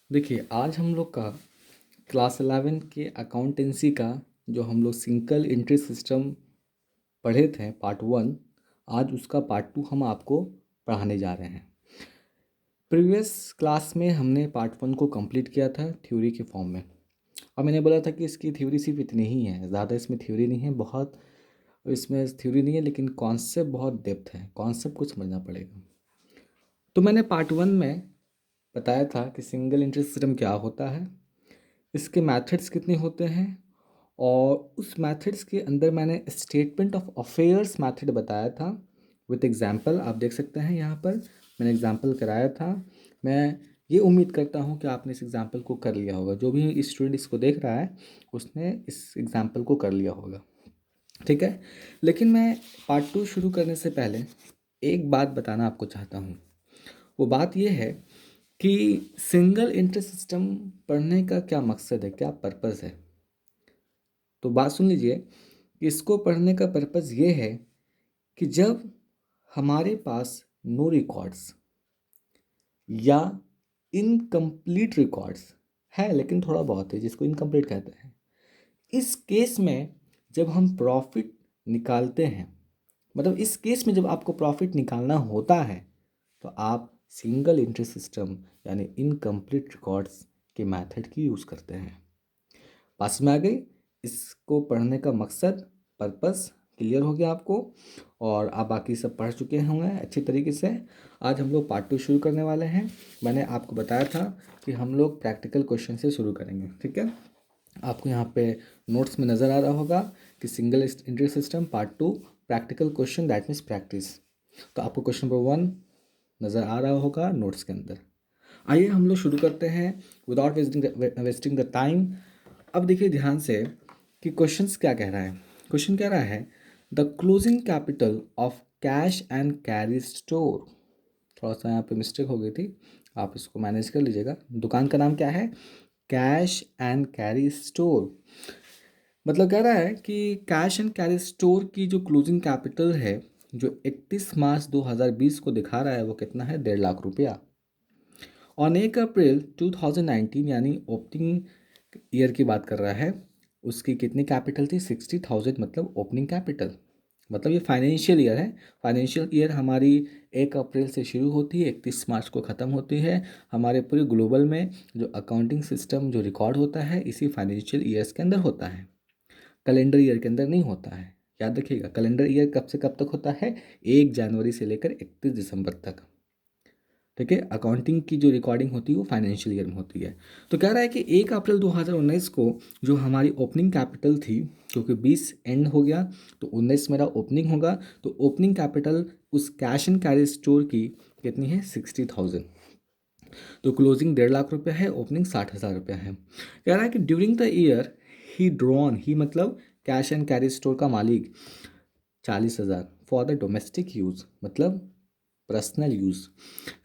देखिए, आज हम लोग का क्लास 11 के अकाउंटेंसी का जो हम लोग सिंगल एंट्री सिस्टम पढ़े थे पार्ट 1, आज उसका पार्ट 2 हम आपको पढ़ाने जा रहे हैं। प्रीवियस क्लास में हमने पार्ट 1 को कंप्लीट किया था थ्योरी के फॉर्म में, और मैंने बोला था कि इसकी थ्योरी सिर्फ इतनी ही है, ज़्यादा इसमें थ्योरी नहीं है, बहुत इसमें थ्योरी नहीं है, लेकिन कॉन्सेप्ट बहुत डेप्थ है, कॉन्सेप्ट को समझना पड़ेगा। तो मैंने पार्ट 1 में बताया था कि सिंगल एंट्री सिस्टम क्या होता है, इसके मेथड्स कितने होते हैं, और उस मेथड्स के अंदर मैंने स्टेटमेंट ऑफ अफेयर्स मेथड बताया था विथ एग्जांपल। आप देख सकते हैं यहाँ पर मैंने एग्जांपल कराया था। मैं ये उम्मीद करता हूँ कि आपने इस एग्जांपल को कर लिया होगा, जो भी स्टूडेंट इसको देख रहा है उसने इस एग्जांपल को कर लिया होगा, ठीक है। लेकिन मैं पार्ट 2 शुरू करने से पहले एक बात बताना आपको चाहता हूँ। वो बात ये है कि सिंगल एंट्री सिस्टम पढ़ने का क्या मकसद है, क्या पर्पस है। तो बात सुन लीजिए कि इसको पढ़ने का पर्पस ये है कि जब हमारे पास नो रिकॉर्ड्स या इनकम्प्लीट रिकॉर्ड्स है, लेकिन थोड़ा बहुत है जिसको इनकम्प्लीट कहते हैं, इस केस में जब हम प्रॉफिट निकालते हैं, मतलब इस केस में जब आपको प्रॉफिट निकालना होता है, तो आप सिंगल एंट्री सिस्टम यानी इनकम्प्लीट रिकॉर्ड्स के मेथड की यूज़ करते हैं। पास में आ गई। इसको पढ़ने का मकसद, पर्पस क्लियर हो गया आपको, और आप बाकी सब पढ़ चुके होंगे अच्छी तरीके से। आज हम लोग पार्ट 2 शुरू करने वाले हैं। मैंने आपको बताया था कि हम लोग प्रैक्टिकल क्वेश्चन से शुरू करेंगे, ठीक है। आपको यहाँ पे नोट्स में नज़र आ रहा होगा कि single entry system part 2 practical question, that means practice. तो आपको क्वेश्चन नंबर 1 नज़र आ रहा होगा नोट्स के अंदर। आइए हम लोग शुरू करते हैं विदाउट वेस्टिंग द टाइम। अब देखिए ध्यान से कि क्वेश्चंस क्या कह रहा है। क्वेश्चन कह रहा है the closing capital of cash and carry store. थोड़ा सा यहाँ पे मिस्टेक हो गई थी, आप इसको मैनेज कर लीजिएगा। दुकान का नाम क्या है? Cash and carry store. मतलब कह रहा है कि कैश एंड कैरी स्टोर की जो क्लोजिंग कैपिटल है, जो 31 मार्च 2020 को दिखा रहा है, वो कितना है? 1.5 लाख रुपया। ऑन 1 अप्रैल 2019 यानी ओपनिंग ईयर की बात कर रहा है, उसकी कितनी कैपिटल थी? 60,000, मतलब ओपनिंग कैपिटल। मतलब ये फाइनेंशियल ईयर है। फाइनेंशियल ईयर हमारी 1 अप्रैल से शुरू होती है, 31 मार्च को ख़त्म होती है। हमारे पूरे ग्लोबल में जो अकाउंटिंग सिस्टम जो रिकॉर्ड होता है, इसी फाइनेंशियल ईयर्स के अंदर होता है, कैलेंडर ईयर के अंदर नहीं होता है। याद रखिएगा, कैलेंडर ईयर कब से कब तक होता है? 1 जनवरी से लेकर 31 दिसंबर तक, ठीक है। अकाउंटिंग की जो रिकॉर्डिंग होती है वो फाइनेंशियल ईयर में होती है। तो कह रहा है कि 1 अप्रैल 2019 को जो हमारी ओपनिंग कैपिटल थी, क्योंकि 20 एंड हो गया तो 19 मेरा ओपनिंग होगा, तो ओपनिंग कैपिटल उस कैश एंड कैरी स्टोर की कितनी है? 60,000। तो क्लोजिंग 1.5 लाख रुपया है, ओपनिंग 60,000 रुपया है। कह रहा है कि during the year he drawn, he मतलब कैश एंड कैरी स्टोर का मालिक, 40,000 फॉर द डोमेस्टिक यूज़, मतलब पर्सनल यूज़।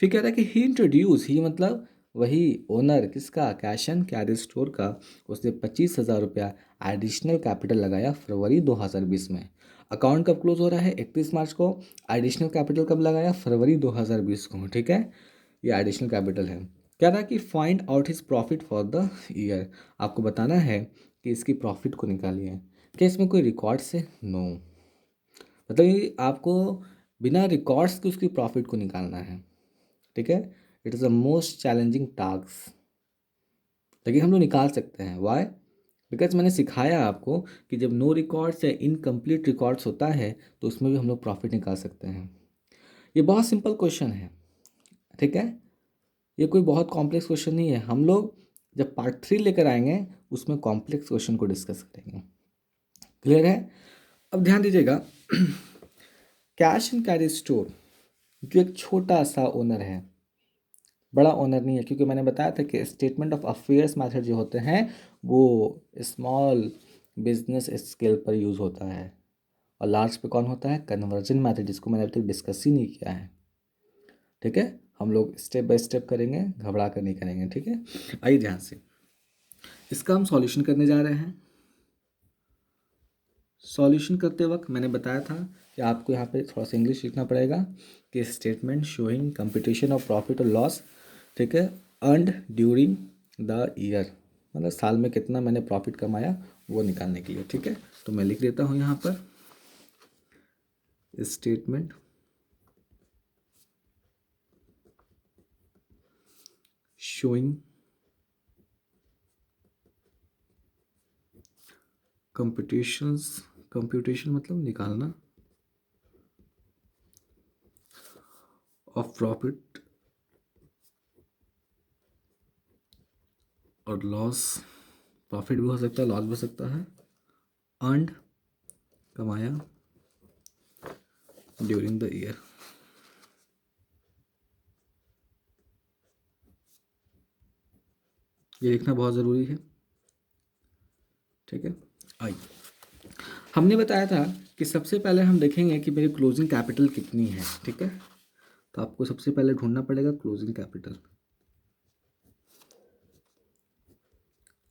फिर कह रहा है कि ही इंट्रोड्यूस, ही मतलब वही ओनर किसका? कैश एंड कैरी स्टोर का, उसने 25,000 रुपया एडिशनल कैपिटल लगाया फरवरी 2020 में। अकाउंट कब क्लोज हो रहा है? 31 मार्च को। एडिशनल कैपिटल कब लगाया? फरवरी 2020 को, ठीक है। ये एडिशनल कैपिटल है। कह रहा है कि find out his profit for the year. आपको बताना है कि इसकी प्रॉफिट को निकालिए। क्या इसमें कोई रिकॉर्ड्स है? नो। मतलब ये आपको बिना रिकॉर्ड्स के उसकी प्रॉफिट को निकालना है, ठीक है। It is the most challenging task, लेकिन हम लोग निकाल सकते हैं। वाई? बिकॉज मैंने सिखाया आपको कि जब नो रिकॉर्ड्स या इनकम्प्लीट रिकॉर्ड्स होता है, तो उसमें भी हम लोग प्रॉफिट निकाल सकते हैं। ये बहुत सिंपल क्वेश्चन है, ठीक है। ये कोई बहुत कॉम्प्लेक्स क्वेश्चन नहीं है। हम लोग जब पार्ट 3 लेकर आएंगे, उसमें कॉम्प्लेक्स क्वेश्चन को डिस्कस करेंगे। क्लियर है? अब ध्यान दीजिएगा, कैश एंड कैरी स्टोर जो एक छोटा सा ओनर है, बड़ा ओनर नहीं है, क्योंकि मैंने बताया था कि स्टेटमेंट ऑफ अफेयर्स मेथड जो होते हैं वो स्मॉल बिजनेस स्केल पर यूज़ होता है, और लार्ज पे कौन होता है? कन्वर्जन मेथड, जिसको मैंने अभी तक डिस्कस ही नहीं किया है, ठीक है। हम लोग स्टेप बाय स्टेप करेंगे, घबरा कर नहीं करेंगे, ठीक है। आइए ध्यान से, इसका हम सॉल्यूशन करने जा रहे हैं। सॉल्यूशन करते वक्त मैंने बताया था कि आपको यहाँ पे थोड़ा सा इंग्लिश लिखना पड़ेगा कि statement showing computation of profit और लॉस, ठीक है, अर्नड ड्यूरिंग द ईयर, मतलब साल में कितना मैंने प्रॉफिट कमाया वो निकालने के लिए। ठीक है, तो मैं लिख देता हूँ यहाँ पर स्टेटमेंट शोइंग कंप्यूटेशन मतलब निकालना ऑफ प्रॉफिट और लॉस, प्रॉफिट भी हो सकता है लॉस भी हो सकता है, अर्नड कमाया ड्यूरिंग द ईयर। ये लिखना बहुत ज़रूरी है। ठीक है, आइए, हमने बताया था कि सबसे पहले हम देखेंगे कि मेरी क्लोजिंग कैपिटल कितनी है। ठीक है, तो आपको सबसे पहले ढूंढना पड़ेगा क्लोजिंग कैपिटल।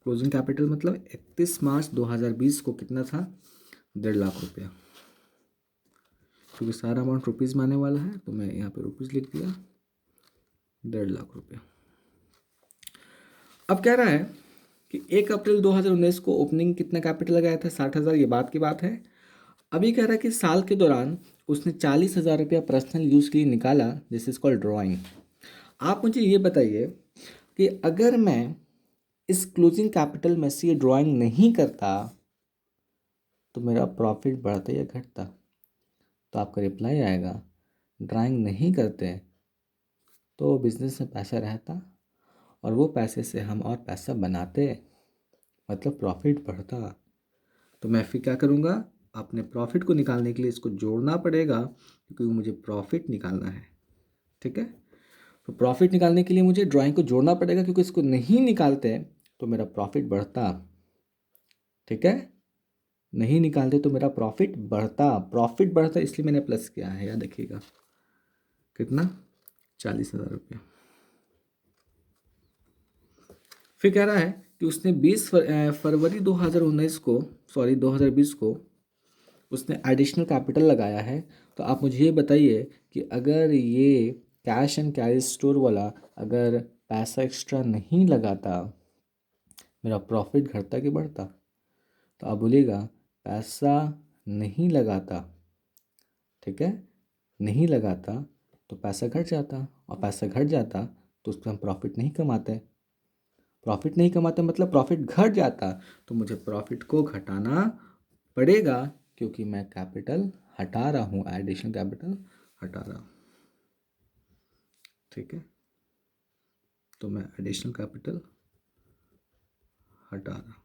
क्लोजिंग कैपिटल मतलब 31 मार्च 2020 को कितना था, 1.5 लाख रुपया। क्योंकि सारा अमाउंट रुपीज़ में आने वाला है तो मैं यहाँ पे रुपीज़ लिख दिया, 1.5 लाख रुपया। अब कह रहा है कि 1 अप्रैल 2019 को ओपनिंग कितना कैपिटल लगाया था, 60,000, ये बात की बात है। अभी कह रहा है कि साल के दौरान उसने 40,000 रुपया पर्सनल यूज़ के लिए निकाला, दिस इज कॉल्ड ड्राइंग। आप मुझे ये बताइए कि अगर मैं इस क्लोजिंग कैपिटल में से ये ड्राइंग नहीं करता तो मेरा प्रॉफिट बढ़ता या घटता। तो आपका रिप्लाई आएगा, ड्राइंग नहीं करते तो बिजनेस में पैसा रहता और वो पैसे से हम और पैसा बनाते, मतलब प्रॉफिट बढ़ता। तो मैं फिर क्या करूँगा, अपने प्रॉफिट को निकालने के लिए इसको जोड़ना पड़ेगा क्योंकि मुझे प्रॉफिट निकालना है। ठीक है, तो प्रॉफिट निकालने के लिए मुझे ड्राइंग को जोड़ना पड़ेगा क्योंकि इसको नहीं निकालते तो मेरा प्रॉफिट बढ़ता। ठीक है, नहीं निकालते तो मेरा प्रॉफिट बढ़ता इसलिए मैंने प्लस किया है, याद रखिएगा। कितना, 40,000 रुपया। फिर कह रहा है कि उसने 20 फरवरी 2019 को, सॉरी 2020 को उसने एडिशनल कैपिटल लगाया है। तो आप मुझे ये बताइए कि अगर ये कैश एंड कैरी स्टोर वाला अगर पैसा एक्स्ट्रा नहीं लगाता, मेरा प्रॉफिट घटता कि बढ़ता। तो आप बोलिएगा पैसा नहीं लगाता। ठीक है, नहीं लगाता तो पैसा घट जाता, और पैसा घट जाता तो उस पर हम प्रॉफिट नहीं कमाते। प्रॉफिट नहीं कमाते मतलब प्रॉफिट घट जाता, तो मुझे प्रॉफिट को घटाना पड़ेगा क्योंकि मैं कैपिटल हटा रहा हूँ, एडिशनल कैपिटल हटा रहा हूँ। ठीक है, तो मैं एडिशनल कैपिटल हटा रहा हूँ।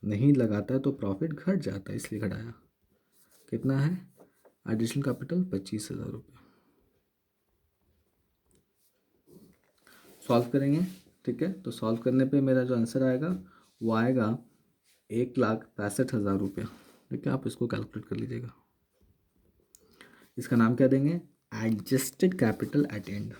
नहीं लगाता तो प्रॉफिट घट जाता, इसलिए घटाया। कितना है एडिशनल कैपिटल, 25,000 रुपये। सॉल्व करेंगे। ठीक है, तो सॉल्व करने पे मेरा जो आंसर आएगा वो आएगा 1,65,000 रुपया। ठीक है, आप इसको कैलकुलेट कर लीजिएगा। इसका नाम क्या देंगे, एडजस्टेड कैपिटल एट एंड।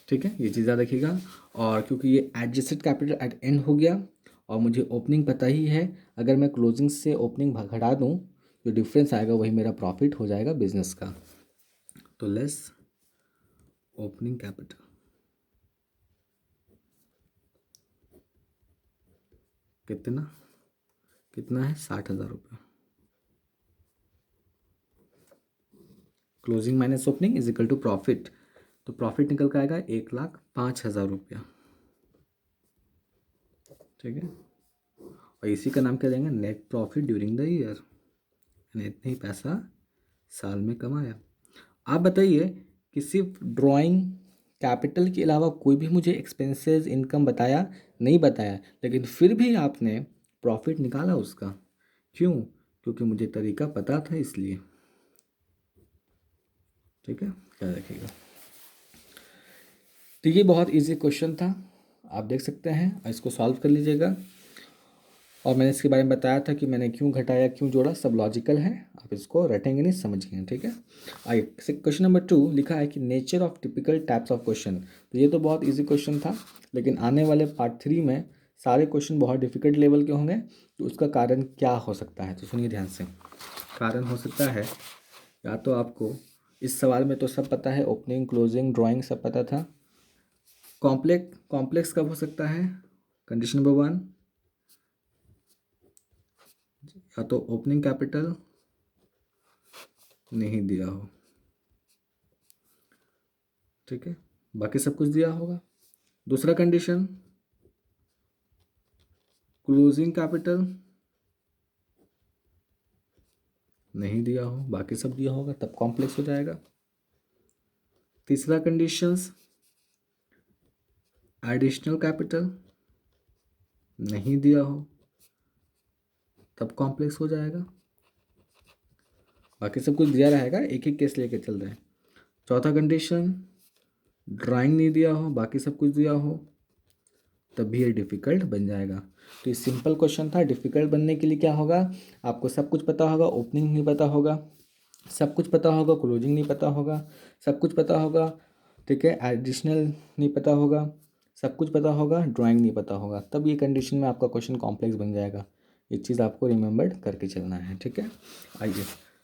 ठीक है, ये चीज़ याद रखिएगा। और क्योंकि ये एडजस्टेड कैपिटल एट एंड हो गया और मुझे ओपनिंग पता ही है, अगर मैं क्लोजिंग से ओपनिंग घटा दूँ जो डिफरेंस आएगा वही मेरा प्रॉफिट हो जाएगा बिजनेस का। तो लेस ओपनिंग कैपिटल कितना, कितना है 60,000 रुपये। Closing minus opening is equal to profit. तो प्रॉफिट निकल के आएगा 1,05,000 रुपया। ठीक है, और इसी का नाम क्या देंगे, net profit during the year, यानी इतना ही पैसा साल में कमाया। आप बताइए कि सिर्फ ड्राइंग कैपिटल के अलावा कोई भी मुझे एक्सपेंसेस इनकम बताया नहीं बताया, लेकिन फिर भी आपने प्रॉफिट निकाला उसका। क्यों, क्योंकि मुझे तरीका पता था इसलिए। ठीक है, क्या रखिएगा। तो ये बहुत इजी क्वेश्चन था, आप देख सकते हैं, इसको सॉल्व कर लीजिएगा। और मैंने इसके बारे में बताया था कि मैंने क्यों घटाया क्यों जोड़ा, सब लॉजिकल है, आप इसको रटेंगे नहीं समझेंगे, ठीक है। आइए क्वेश्चन नंबर 2 लिखा है कि nature of typical types of question. तो ये तो बहुत इजी क्वेश्चन था, लेकिन आने वाले पार्ट 3 में सारे क्वेश्चन बहुत डिफिकल्ट लेवल के होंगे। तो उसका कारण क्या हो सकता है, तो सुनिए ध्यान से। कारण हो सकता है, या तो आपको इस सवाल में तो सब पता है, ओपनिंग क्लोजिंग ड्राइंग सब पता था। कॉम्प्लेक्स कब हो सकता है, कंडीशन नंबर 1, या तो ओपनिंग कैपिटल नहीं दिया हो, ठीक है, बाकी सब कुछ दिया होगा। दूसरा कंडीशन, क्लोजिंग कैपिटल नहीं दिया हो, बाकी सब दिया होगा, तब कॉम्प्लेक्स हो जाएगा। तीसरा कंडीशंस, एडिशनल कैपिटल नहीं दिया हो, तब कॉम्प्लेक्स हो जाएगा। बाकी सब कुछ दिया रहेगा, एक एक केस लेके चल रहे हैं। चौथा कंडीशन, ड्राइंग नहीं दिया हो, बाकी सब कुछ दिया हो, तब भी ये डिफ़िकल्ट बन जाएगा। तो ये सिंपल क्वेश्चन था, डिफ़िकल्ट बनने के लिए क्या होगा, आपको सब कुछ पता होगा, ओपनिंग नहीं पता होगा, सब कुछ पता होगा, क्लोजिंग नहीं पता होगा, सब कुछ पता होगा, ठीक है, एडिशनल नहीं पता होगा, सब कुछ पता होगा, ड्राइंग नहीं पता होगा, तब ये कंडीशन में आपका क्वेश्चन कॉम्प्लेक्स बन जाएगा। ये चीज़ आपको रिमेंबर करके चलना है, ठीक है। आइए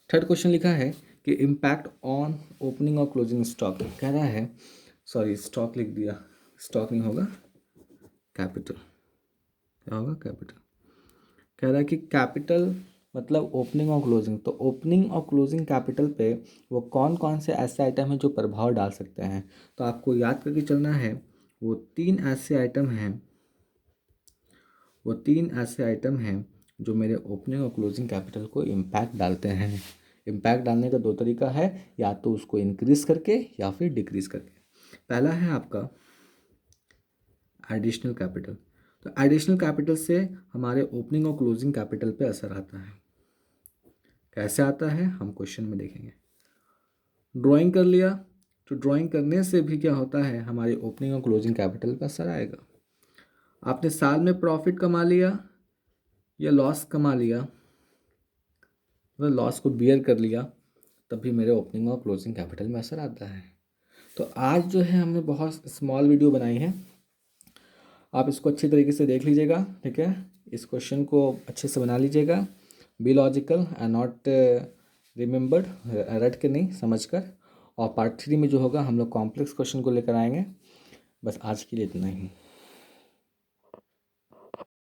थर्ड क्वेश्चन लिखा है कि इम्पैक्ट ऑन ओपनिंग और क्लोजिंग स्टॉक। कह रहा है, सॉरी स्टॉक लिख दिया, स्टॉक नहीं होगा, कैपिटल, क्या होगा, कैपिटल। कह रहा है कि कैपिटल मतलब ओपनिंग और क्लोजिंग, तो ओपनिंग और क्लोजिंग कैपिटल पे वो कौन कौन से ऐसे आइटम हैं जो प्रभाव डाल सकते हैं। तो आपको याद करके चलना है, वो तीन ऐसे आइटम हैं, वो तीन ऐसे आइटम हैं जो मेरे ओपनिंग और क्लोजिंग कैपिटल को इम्पैक्ट डालते हैं। इम्पैक्ट डालने का दो तरीका है, या तो उसको इंक्रीज करके या फिर डिक्रीज करके। पहला है आपका एडिशनल कैपिटल। तो एडिशनल कैपिटल से हमारे ओपनिंग और क्लोजिंग कैपिटल पे असर आता है। कैसे आता है हम क्वेश्चन में देखेंगे। ड्राइंग कर लिया, तो ड्राइंग करने से भी क्या होता है, हमारे ओपनिंग और क्लोजिंग कैपिटल पर असर आएगा। आपने साल में प्रॉफिट कमा लिया या लॉस कमा लिया, मतलब लॉस को बियर कर लिया, तब भी मेरे ओपनिंग और क्लोजिंग कैपिटल में असर आता है। तो आज जो है हमने बहुत स्मॉल वीडियो बनाई है, आप इसको अच्छी तरीके से देख लीजिएगा, ठीक है। इस क्वेश्चन को अच्छे से बना लीजिएगा, be logical and not remembered, रट के नहीं, समझ कर। और पार्ट 3 में जो होगा हम लोग कॉम्प्लेक्स क्वेश्चन को लेकर आएंगे। बस आज के लिए इतना ही।